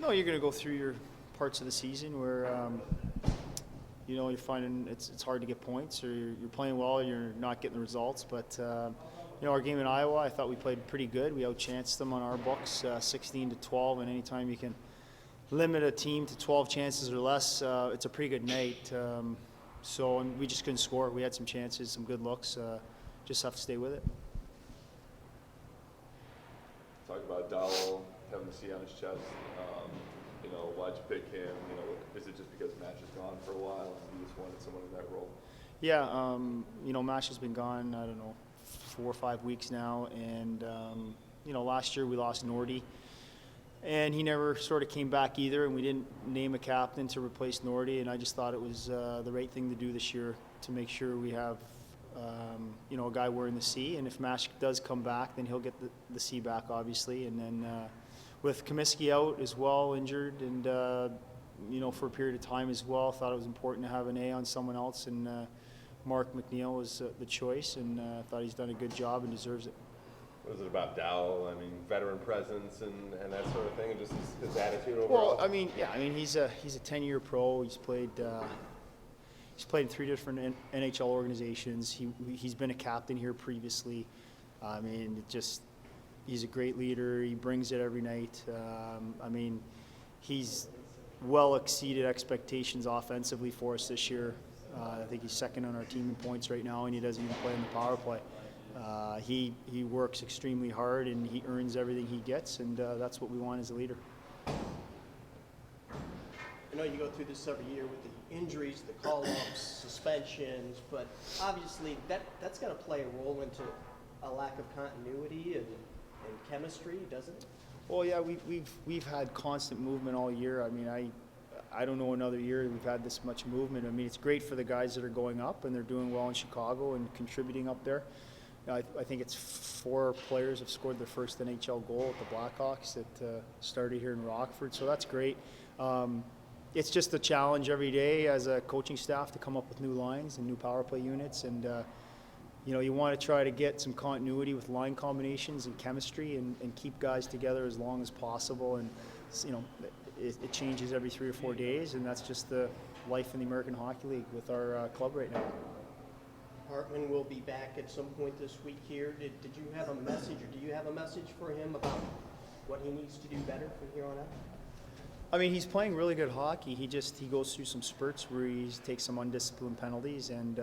No, you're going to go through your parts of the season where you're finding it's hard to get points, or you're playing well, you're not getting the results. But our game in Iowa, I thought we played pretty good. We outchanced them on our books, 16-12, and anytime you can limit a team to 12 chances or less, it's a pretty good night. And we just couldn't score. We had some chances, some good looks. Just have to stay with it. Talk about Dowell, having the C on his chest. Why'd you pick him? Is it just because Mash is gone for a while and you just wanted someone in that role? Yeah, Mash has been gone, I don't know, 4 or 5 weeks now. And, last year we lost Nordy. And he never sort of came back either, and we didn't name a captain to replace Nordy. And I just thought it was the right thing to do this year to make sure we have, a guy wearing the C. And if Mash does come back, then he'll get the C back, obviously. And then with Comiskey out as well, injured, and for a period of time as well, thought it was important to have an A on someone else. And Mark McNeil was the choice, and thought he's done a good job and deserves it. What is it about Dowell? I mean, veteran presence and that sort of thing, and just his attitude overall? Well, he's a 10-year pro. He's played in 3 different NHL organizations. He's been a captain here previously. He's a great leader. He brings it every night. He's well exceeded expectations offensively for us this year. I think he's second on our team in points right now, and he doesn't even play in the power play. He works extremely hard, and he earns everything he gets, and that's what we want as a leader. I know you go through this every year with the injuries, the call-ups, suspensions, but obviously that's going to play a role into a lack of continuity and chemistry, doesn't it? Well, yeah, we've had constant movement all year. I don't know another year we've had this much movement. It's great for the guys that are going up, and they're doing well in Chicago and contributing up there. I think it's 4 players have scored their first NHL goal at the Blackhawks that started here in Rockford, so that's great. It's just a challenge every day as a coaching staff to come up with new lines and new power play units, and you want to try to get some continuity with line combinations and chemistry and keep guys together as long as possible. And it changes every 3 or 4 days, and that's just the life in the American Hockey League with our club right now. Hartman will be back at some point this week here. Did you have a message, or do you have a message for him about what he needs to do better from here on out? He's playing really good hockey. He goes through some spurts where he takes some undisciplined penalties, and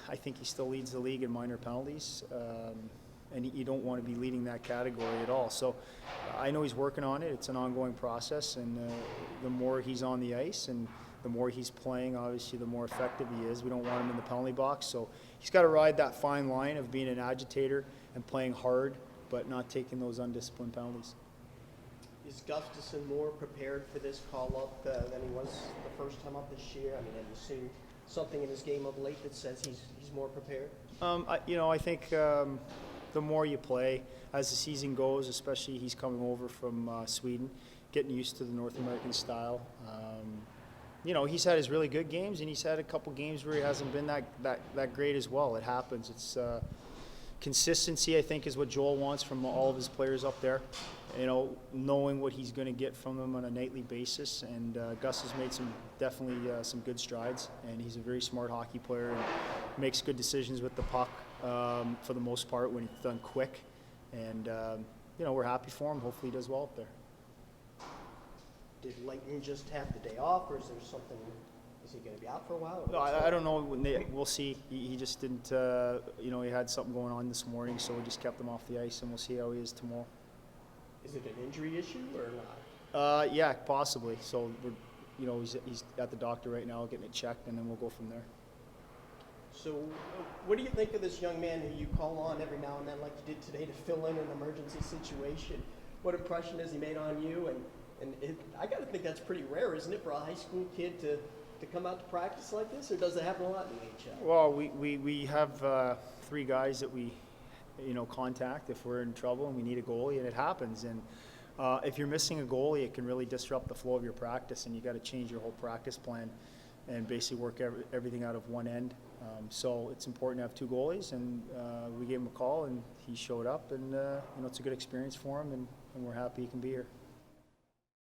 I think he still leads the league in minor penalties, and you don't want to be leading that category at all. So I know he's working on it. It's an ongoing process, and the more he's on the ice and the more he's playing, obviously, the more effective he is. We don't want him in the penalty box. So he's got to ride that fine line of being an agitator and playing hard, but not taking those undisciplined penalties. Is Gustafson more prepared for this call-up than he was the first time up this year? Have you seen something in his game of late that says he's more prepared? I think the more you play, as the season goes, especially he's coming over from Sweden, getting used to the North American style. He's had his really good games, and he's had a couple games where he hasn't been that great as well. It happens. It's consistency, I think, is what Joel wants from all of his players up there. Knowing what he's going to get from them on a nightly basis. And Gus has made definitely some good strides, and he's a very smart hockey player and makes good decisions with the puck for the most part when it's done quick. And we're happy for him. Hopefully he does well up there. Did Leighton just have the day off, or is there something? Is he going to be out for a while? No, I don't know. We'll see. He just didn't. He had something going on this morning, so we just kept him off the ice, and we'll see how he is tomorrow. Is it an injury issue or not? Yeah, possibly. So he's at the doctor right now getting it checked, and then we'll go from there. So, what do you think of this young man who you call on every now and then, like you did today, to fill in an emergency situation? What impression has he made on you? And I got to think that's pretty rare, isn't it, for a high school kid to come out to practice like this, or does it happen a lot in the NHL? Well, we have 3 guys that we contact if we're in trouble and we need a goalie, and it happens. And if you're missing a goalie, it can really disrupt the flow of your practice, and you got to change your whole practice plan and basically work everything out of one end. So it's important to have 2 goalies, and we gave him a call, and he showed up, and it's a good experience for him, and we're happy he can be here.